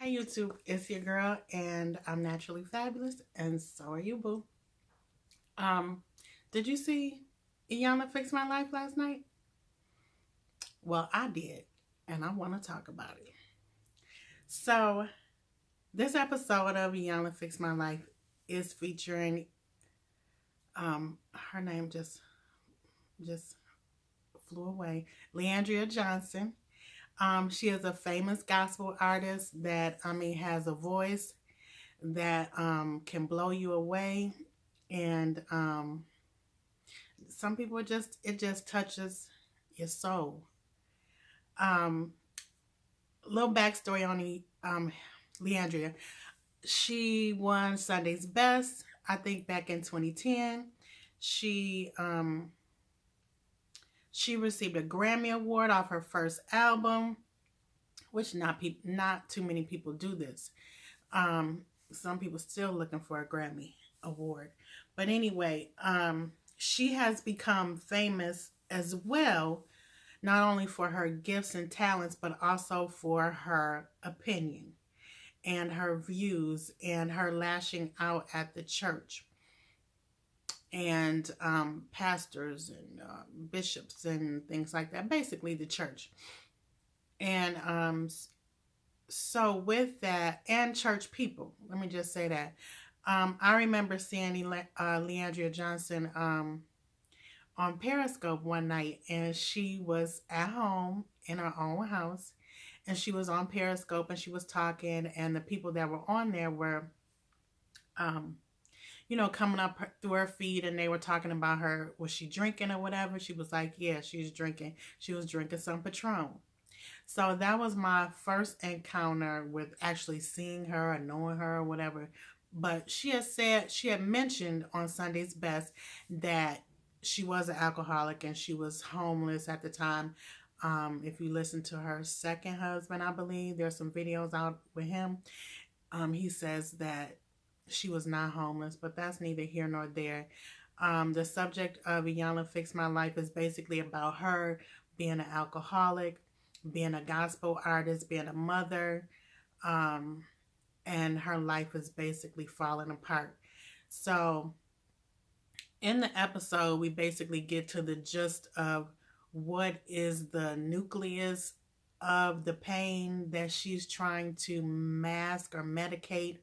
Hey YouTube, it's your girl, and I'm naturally fabulous, and so are you, boo. Um, did you see Iyanla Fix My Life last night? Well, I did, and I want to talk about it. So, this episode of Iyanla Fix My Life is featuring her name just flew away, Leandria Johnson. She is a famous gospel artist that has a voice that can blow you away, and some people it just touches your soul. Um, Little backstory on Leandria. She won Sunday's Best, I think, back in 2010. She um, she received a Grammy Award off her first album, which not too many people do this. Um, some people still looking for a Grammy Award, but anyway, she has become famous as well, not only for her gifts and talents, but also for her opinion and her views and her lashing out at the church and pastors and bishops and things like that. Basically, the church. And so with that, and church people, let me just say that. I remember seeing Leandria Johnson on Periscope one night, and she was at home in her own house, and she was on Periscope, and she was talking, and the people that were on there were, um, coming up through her feed, and they were talking about her. Was she drinking or whatever? She was like, yeah, she's drinking. She was drinking some Patron. So that was my first encounter with actually seeing her or knowing her or whatever. But she had mentioned on Sunday's Best that she was an alcoholic and she was homeless at the time. If you listen to her second husband, I believe there's some videos out with him. He says that she was not homeless, but that's neither here nor there. The subject of Iyanla Fix My Life is basically about her being an alcoholic, being a gospel artist, being a mother, and her life is basically falling apart. So, in the episode, we basically get to the gist of what is the nucleus of the pain that she's trying to mask or medicate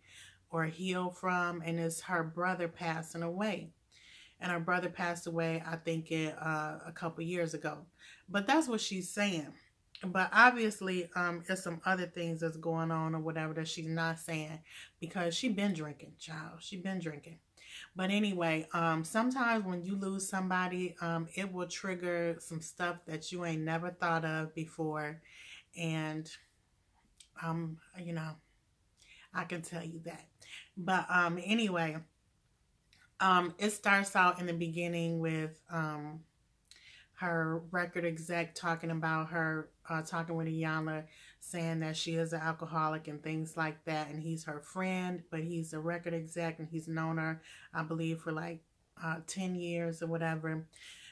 or heal from, and it's her brother passing away. And her brother passed away, I think, a couple years ago. But that's what she's saying. But obviously, there's some other things that's going on or whatever that she's not saying, because she been drinking, child. She been drinking. But anyway, sometimes when you lose somebody, it will trigger some stuff that you ain't never thought of before. And, um, you know, I can tell you that. But anyway, it starts out in the beginning with her record exec talking about her, talking with Iyanla, saying that she is an alcoholic and things like that, and he's her friend, but he's a record exec and he's known her, I believe, for like 10 years or whatever.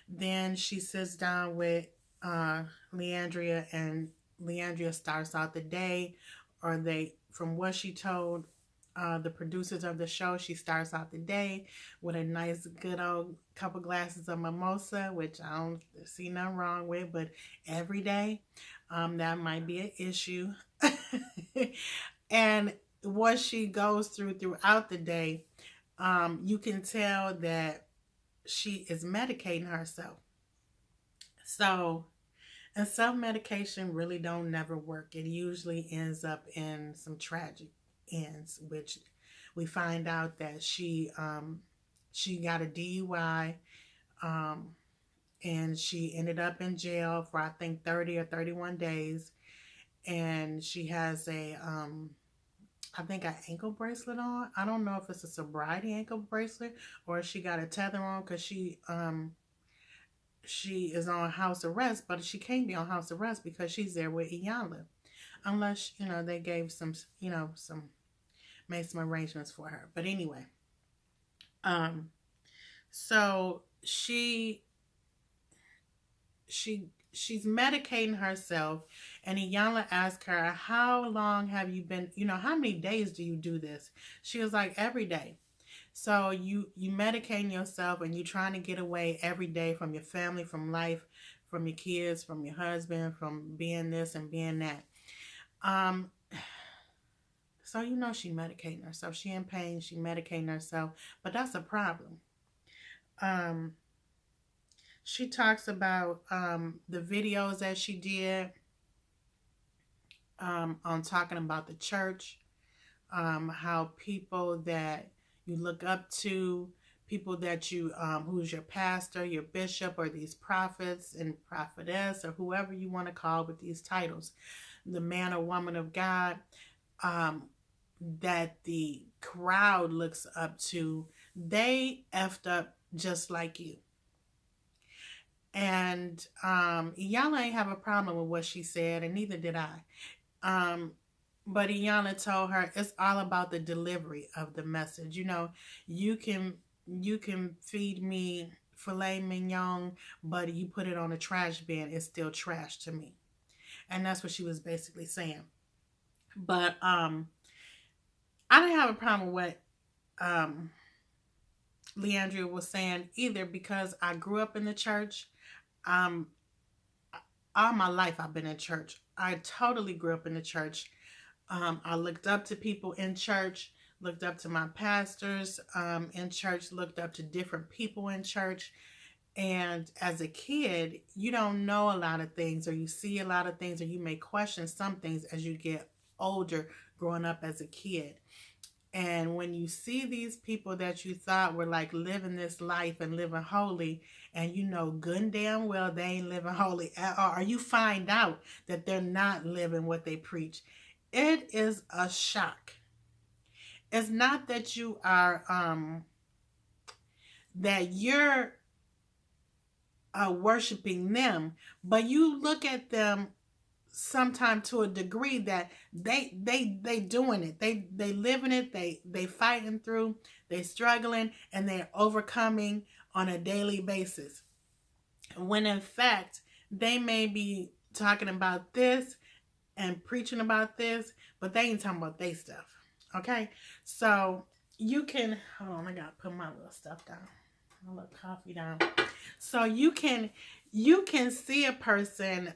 Then she sits down with Leandria, and Leandria starts out the day, or from what she told the producers of the show, she starts out the day with a nice, good old couple glasses of mimosa, which I don't see nothing wrong with, but every day, that might be an issue. And what she goes throughout the day, you can tell that she is medicating herself. So, and self-medication really don't never work. It usually ends up in some tragic ends, which we find out that she got a DUI, and she ended up in jail for, I think, 30 or 31 days, and she has I think an ankle bracelet on. I don't know if it's a sobriety ankle bracelet or she got a tether on, because she is on house arrest, but she can't be on house arrest because she's there with Iyanla, unless they gave some made some arrangements for her. But anyway, so she she's medicating herself, and Iyanla asked her, how long have you been, how many days do you do this? She was like, every day. So you medicating yourself, and you trying to get away every day from your family, from life, from your kids, from your husband, from being this and being that. So she medicating herself. She in pain, she medicating herself, but that's a problem. She talks about the videos that she did on talking about the church, how people that you look up to, people that you, who's your pastor, your bishop, or these prophets and prophetess, or whoever you want to call with these titles, the man or woman of God, that the crowd looks up to, they effed up just like you. And Iyanla ain't have a problem with what she said, and neither did I. But Iyanla told her it's all about the delivery of the message. You can feed me filet mignon, but you put it on a trash bin, it's still trash to me. And that's what she was basically saying. But I didn't have a problem with what Leandria was saying either, because I grew up in the church. All my life I've been in church. I totally grew up in the church. I looked up to people in church, looked up to my pastors in church, looked up to different people in church. And as a kid, you don't know a lot of things, or you see a lot of things, or you may question some things as you get older, growing up as a kid. And when you see these people that you thought were like living this life and living holy, and good and damn well they ain't living holy at all, or you find out that they're not living what they preach, it is a shock. It's not that you are, that you're worshiping them, but you look at them sometime to a degree that they doing it, they living it, they fighting through, they struggling, and they're overcoming on a daily basis, when in fact they may be talking about this and preaching about this, but they ain't talking about their stuff. Okay, so you can, hold on, I gotta put my little stuff down, my little coffee down. So you can see a person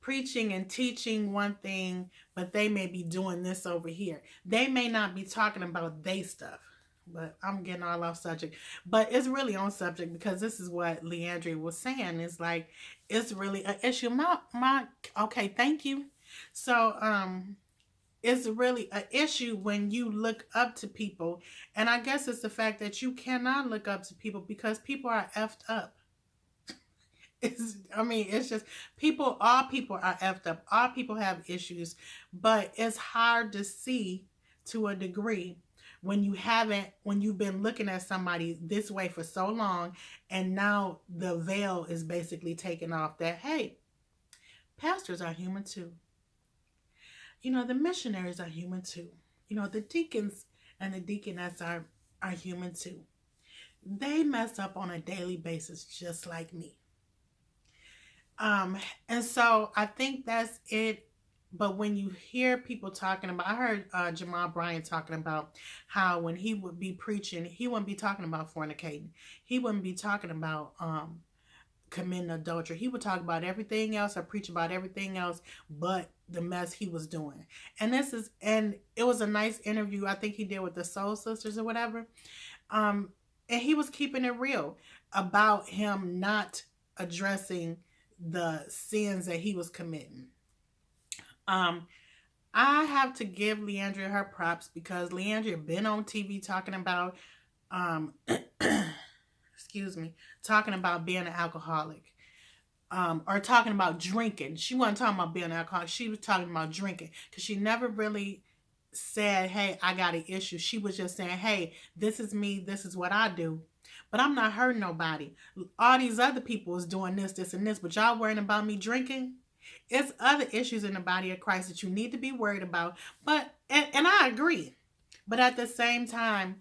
preaching and teaching one thing, but they may be doing this over here. They may not be talking about their stuff, but I'm getting all off subject. But it's really on subject, because this is what Leandria was saying. It's like, it's really an issue. Okay, thank you. So, it's really an issue when you look up to people. And I guess it's the fact that you cannot look up to people because people are effed up. It's just all people are effed up. All people have issues, but it's hard to see to a degree when you've been looking at somebody this way for so long, and now the veil is basically taken off that, hey, pastors are human too. The missionaries are human too. The deacons and the deaconess are human too. They mess up on a daily basis just like me. And so I think that's it. But when you hear people talking about, I heard Jamal Bryant talking about how when he would be preaching, he wouldn't be talking about fornicating. He wouldn't be talking about committing adultery. He would talk about everything else, or preach about everything else but the mess he was doing. And it was a nice interview I think he did with the Soul Sisters or whatever. And he was keeping it real about him not addressing the sins that he was committing. I have to give Leandria her props, because Leandria been on TV talking about talking about being an alcoholic, or talking about drinking. She wasn't talking about being an alcoholic. She was talking about drinking, because she never really said, hey, I got an issue. She was just saying, hey, this is me, this is what I do, but I'm not hurting nobody. All these other people is doing this, this, and this, but y'all worrying about me drinking? It's other issues in the body of Christ that you need to be worried about. But, and I agree. But at the same time,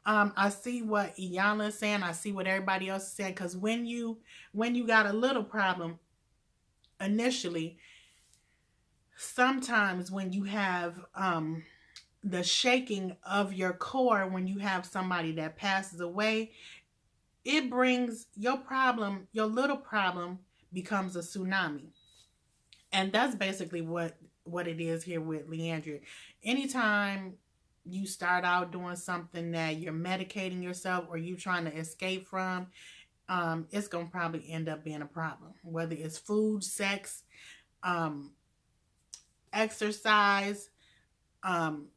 I see what Iyanla is saying. I see what everybody else is saying. Because when you got a little problem initially, sometimes when you have the shaking of your core, when you have somebody that passes away, it brings your problem, your little problem becomes a tsunami. And that's basically what it is here with Leandria. Anytime you start out doing something that you're medicating yourself or you trying to escape from, it's gonna probably end up being a problem. Whether it's food, sex, um, exercise,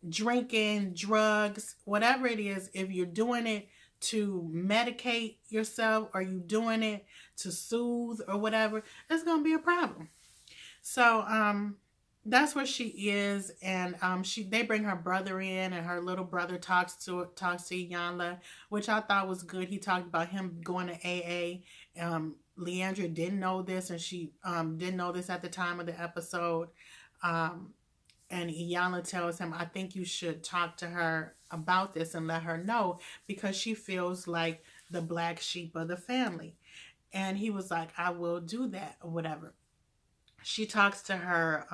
drinking, drugs, whatever it is, if you're doing it to medicate yourself or you doing it to soothe or whatever, it's gonna be a problem. So that's where she is, and they bring her brother in, and her little brother talks to Iyanla, which I thought was good. He talked about him going to AA. Leandra didn't know this, and she didn't know this at the time of the episode. And Iyanla tells him, I think you should talk to her about this and let her know, because she feels like the black sheep of the family. And he was like, I will do that or whatever. She talks to her,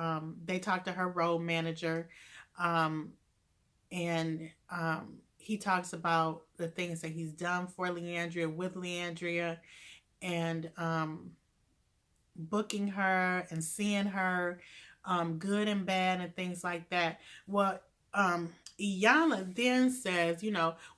they talk to her role manager, and he talks about the things that he's done for Leandria, with Leandria, and booking her and seeing her, good and bad and things like that. What Iyanla then says,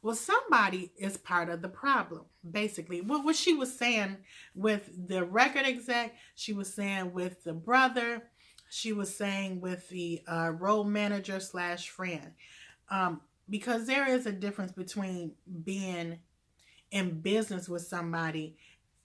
well, somebody is part of the problem. Basically, what she was saying with the record exec, she was saying with the brother, she was saying with the role manager / friend, because there is a difference between being in business with somebody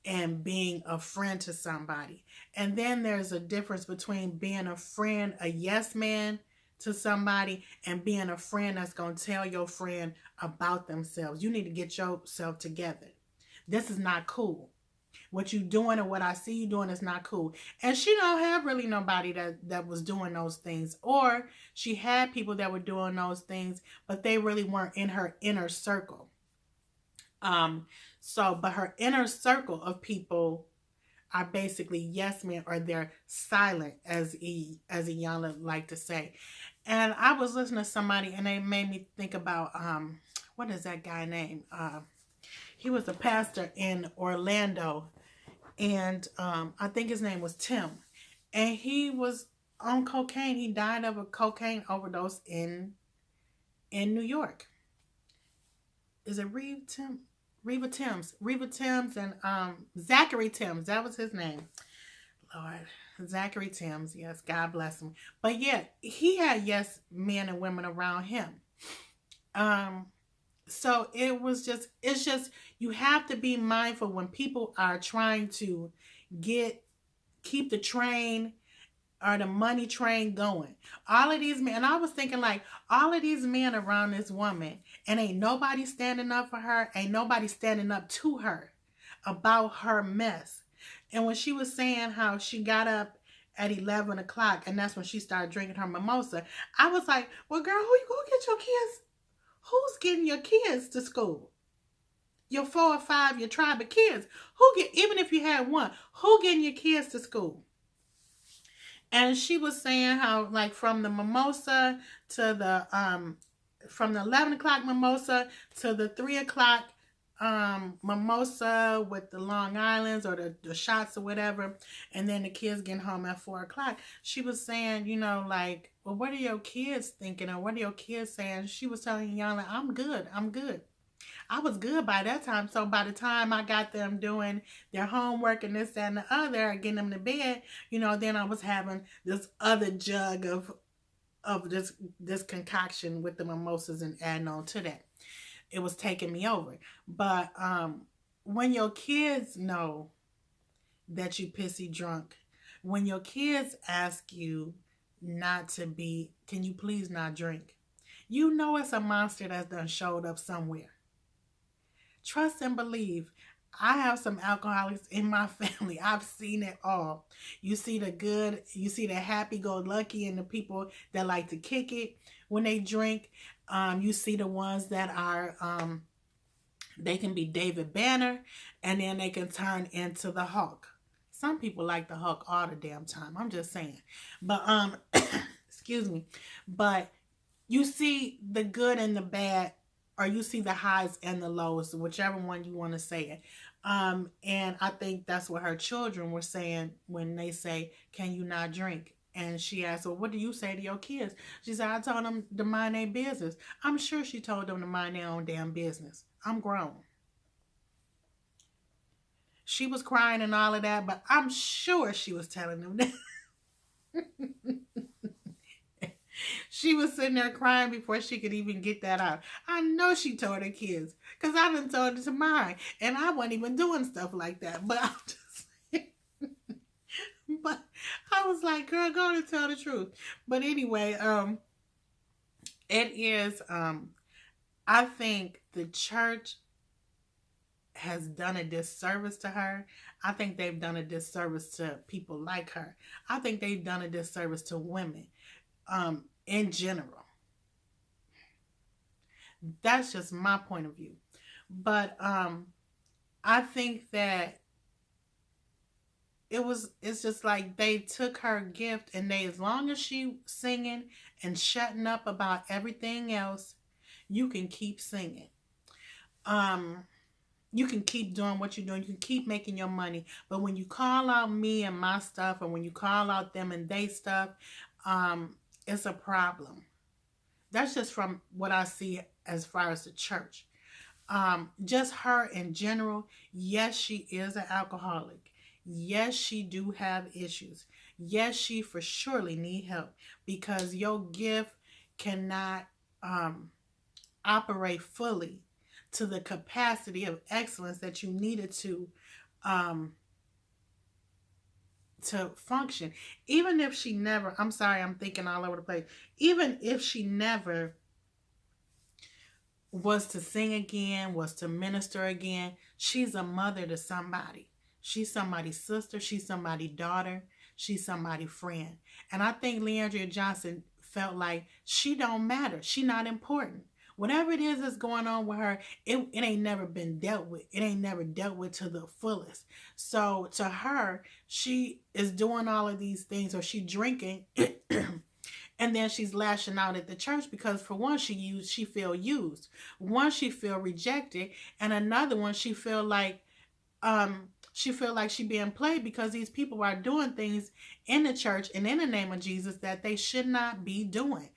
and being a friend to somebody. And then there's a difference between being a friend, a yes man to somebody, and being a friend that's going to tell your friend about themselves. You need to get yourself together. This is not cool. What you doing and what I see you doing is not cool. And she don't have really nobody that was doing those things. Or she had people that were doing those things, but they really weren't in her inner circle. But her inner circle of people are basically yes men, or they're silent, as Iyanla like to say. And I was listening to somebody, and they made me think about what is that guy name? He was a pastor in Orlando, and I think his name was Tim, and he was on cocaine. He died of a cocaine overdose in New York. Is it Reva Timms, and Zachary Timms. That was his name. Lord, Zachary Timms. Yes, God bless him. But yet he had yes men and women around him. So it's just you have to be mindful when people are trying to keep the train or the money train going. All of these men, and I was thinking, like, all of these men around this woman, and ain't nobody standing up for her, ain't nobody standing up to her about her mess. And when she was saying how she got up at 11 o'clock, and that's when she started drinking her mimosa, I was like, well, girl, who get your kids? Who's getting your kids to school? Your 4 or 5, your tribe of kids. Even if you had one, who getting your kids to school? And she was saying how, like, from the mimosa to the from the 11 o'clock mimosa to the 3 o'clock mimosa with the Long Islands or the shots or whatever, and then the kids getting home at 4 o'clock. She was saying, like, well, what are your kids thinking, or what are your kids saying? She was telling Iyanla, I'm good. I was good by that time. So by the time I got them doing their homework and this, that, and the other, getting them to bed, then I was having this other jug of this concoction with the mimosas and adding on to that. It was taking me over. But when your kids know that you pissy drunk, when your kids ask you not to be, can you please not drink? It's a monster that's done showed up somewhere. Trust and believe. I have some alcoholics in my family. I've seen it all. You see the good, you see the happy-go-lucky, and the people that like to kick it when they drink. You see the ones that are They can be David Banner, and then they can turn into the Hulk. Some people like the Hulk all the damn time. I'm just saying. But excuse me. But you see the good and the bad, or you see the highs and the lows, whichever one you want to say it. And I think that's what her children were saying when they say, "Can you not drink?" And she asked, "Well, what do you say to your kids?" She said, "I told them to mind their business." I'm sure she told them to mind their own damn business. I'm grown. She was crying and all of that, but I'm sure she was telling them that. She was sitting there crying before she could even get that out. I know she told her kids, because I done told it to mine, and I wasn't even doing stuff like that. But I'm just but I was like, girl, go and tell the truth. But anyway, it is I think the church has done a disservice to her. I think they've done a disservice to people like her. I think they've done a disservice to women in general. That's just my point of view. But I think that it's just like they took her gift, and they, as long as she singing and shutting up about everything else, you can keep singing. You can keep doing what you're doing. You can keep making your money. But when you call out me and my stuff, and when you call out them and they stuff, it's a problem. That's just from what I see as far as the church. Just her in general. Yes, she is an alcoholic. Yes, she do have issues. Yes, she for surely need help, because your gift cannot operate fully to the capacity of excellence that you needed to function. Even if she never, I'm sorry, I'm thinking all over the place. Even if she never was to sing again, was to minister again, she's a mother to somebody. She's somebody's sister. She's somebody's daughter. She's somebody's friend. And I think Leandria Johnson felt like she don't matter. She not important. Whatever it is that's going on with her, it ain't never been dealt with. It ain't never dealt with to the fullest. So to her, she is doing all of these things, or she drinking, and then she's lashing out at the church because, for one, she feel used. One, she feel rejected, and another one, she feel like she being played, because these people are doing things in the church and in the name of Jesus that they should not be doing.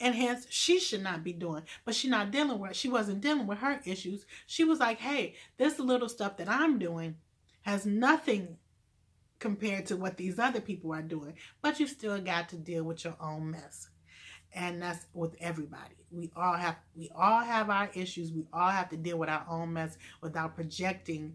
And hence, she should not be doing. But she wasn't dealing with her issues. She was like, hey, this little stuff that I'm doing has nothing compared to what these other people are doing. But you still got to deal with your own mess. And that's with everybody. We all have our issues. We all have to deal with our own mess without projecting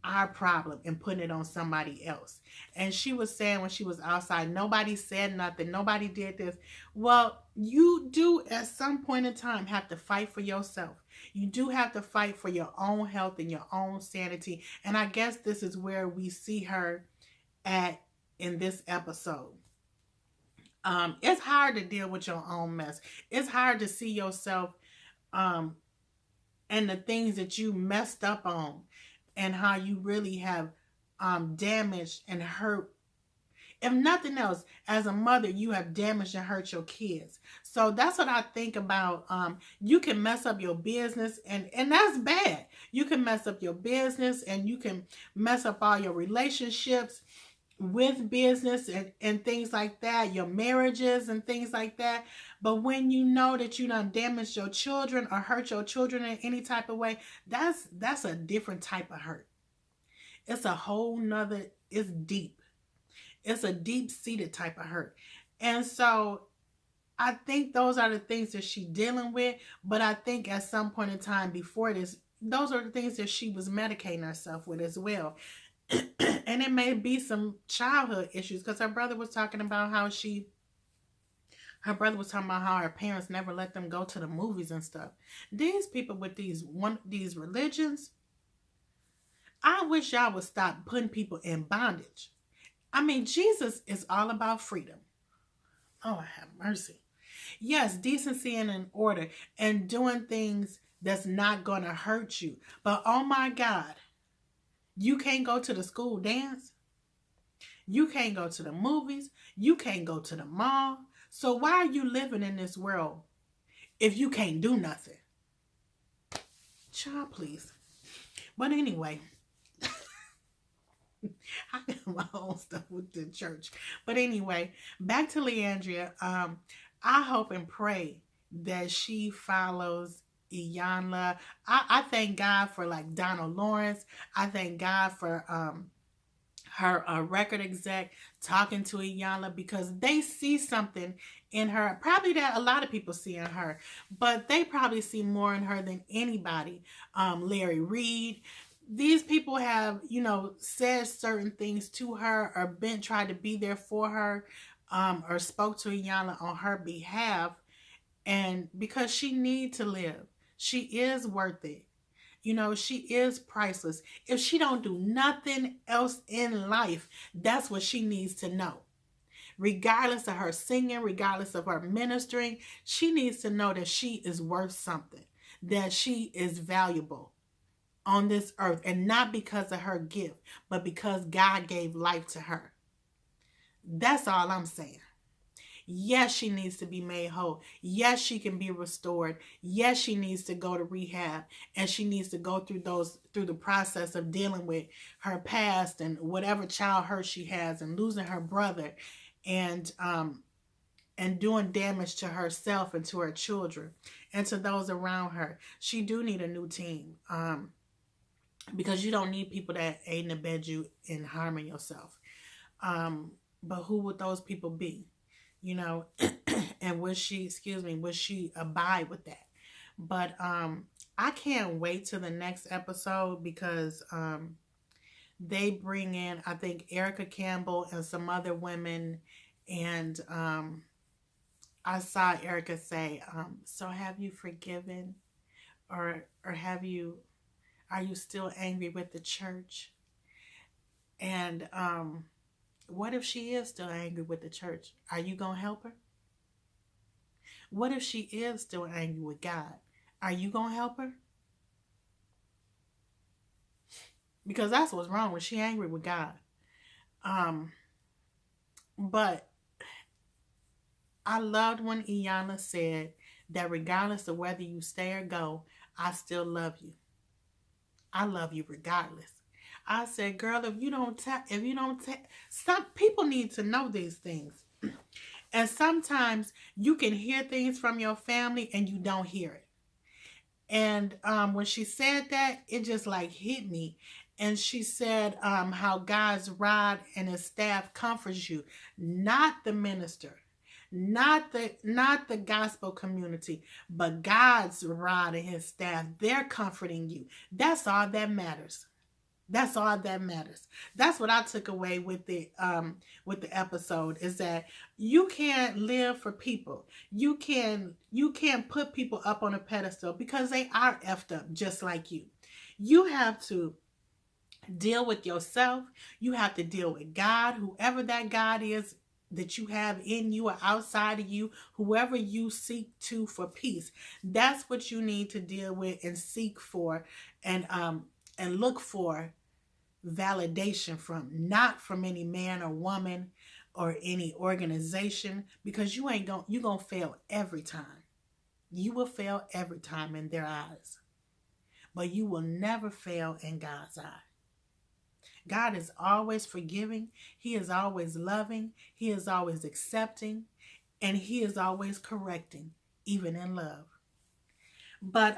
our problem and putting it on somebody else. And she was saying when she was outside, nobody said nothing, nobody did this. Well, you do at some point in time have to fight for yourself. You do have to fight for your own health and your own sanity. And I guess this is where we see her at in this episode. It's hard to deal with your own mess. It's hard to see yourself and the things that you messed up on, and how you really have damaged and hurt. If nothing else, as a mother, you have damaged and hurt your kids. So that's what I think about. You can mess up your business, and that's bad. You can mess up your business, and you can mess up all your relationships with business and things like that, your marriages and things like that. But when you know that you done damaged your children or hurt your children in any type of way, that's a different type of hurt. It's a whole nother, it's deep. It's a deep-seated type of hurt. And so I think those are the things that she's dealing with. But I think at some point in time before this, those are the things that she was medicating herself with as well. And it may be some childhood issues, because her brother was talking about how her parents never let them go to the movies and stuff. These people with these religions, I wish y'all would stop putting people in bondage. I mean, Jesus is all about freedom. Oh, have mercy. Yes, decency and in order, and doing things that's not going to hurt you. But oh my God, you can't go to the school dance. You can't go to the movies. You can't go to the mall. So why are you living in this world if you can't do nothing? Child, please. But anyway, I got my own stuff with the church. But anyway, back to Leandria. I hope and pray that she follows Iyanla. I thank God for like Donald Lawrence. I thank God for her record exec talking to Iyanla, because they see something in her, probably that a lot of people see in her, but they probably see more in her than anybody. Larry Reed, these people have, you know, said certain things to her or been tried to be there for her, or spoke to Iyanla on her behalf, and because she needs to live, she is worth it. You know, she is priceless. If she don't do nothing else in life, that's what she needs to know. Regardless of her singing, regardless of her ministering, she needs to know that she is worth something, that she is valuable on this earth, and not because of her gift, but because God gave life to her. That's all I'm saying. Yes, she needs to be made whole. Yes, she can be restored. Yes, she needs to go to rehab, and she needs to go through the process of dealing with her past and whatever child hurt she has, and losing her brother, and doing damage to herself and to her children and to those around her. She do need a new team, because you don't need people that aid and abet you in harming yourself. But who would those people be? You know, and would she abide with that? But I can't wait till the next episode, because they bring in, I think, Erica Campbell and some other women, and I saw Erica say, so have you forgiven, or are you still angry with the church? And what if she is still angry with the church? Are you going to help her? What if she is still angry with God? Are you going to help her? Because that's what's wrong with she angry with God. But I loved when Iyanla said that regardless of whether you stay or go, I still love you. I love you regardless. I said, girl, if you don't some people need to know these things. And sometimes you can hear things from your family and you don't hear it. And when she said that, it just like hit me. And she said how God's rod and his staff comforts you, not the minister, not the gospel community, but God's rod and his staff. They're comforting you. That's all that matters. That's all that matters. That's what I took away with the episode, is that you can't live for people. You can't put people up on a pedestal, because they are effed up just like you. You have to deal with yourself. You have to deal with God, whoever that God is that you have in you or outside of you, whoever you seek to for peace. That's what you need to deal with and seek for, and look for validation from, not from any man or woman or any organization, because you're gonna fail every time. You will fail every time in their eyes, but you will never fail in God's eye. God is always forgiving. He is always loving. He is always accepting, and he is always correcting, even in love. But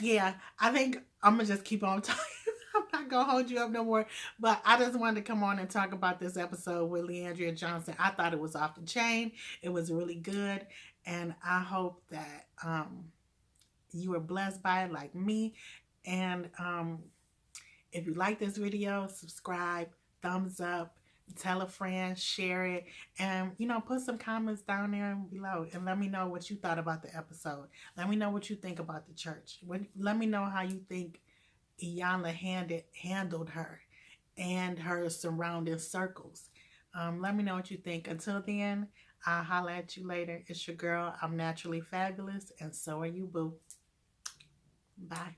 yeah, I think I'm gonna just keep on talking. I'm not gonna hold you up no more. But I just wanted to come on and talk about this episode with Leandria Johnson. I thought it was off the chain. It was really good, and I hope that you were blessed by it like me. And if you like this video, subscribe, thumbs up, tell a friend, share it, and put some comments down there below and let me know what you thought about the episode. Let me know what you think about the church. Let me know how you think Iyanla handled her and her surrounding circles. Let me know what you think. Until then, I'll holler at you later. It's your girl. I'm naturally fabulous, and so are you, boo. Bye.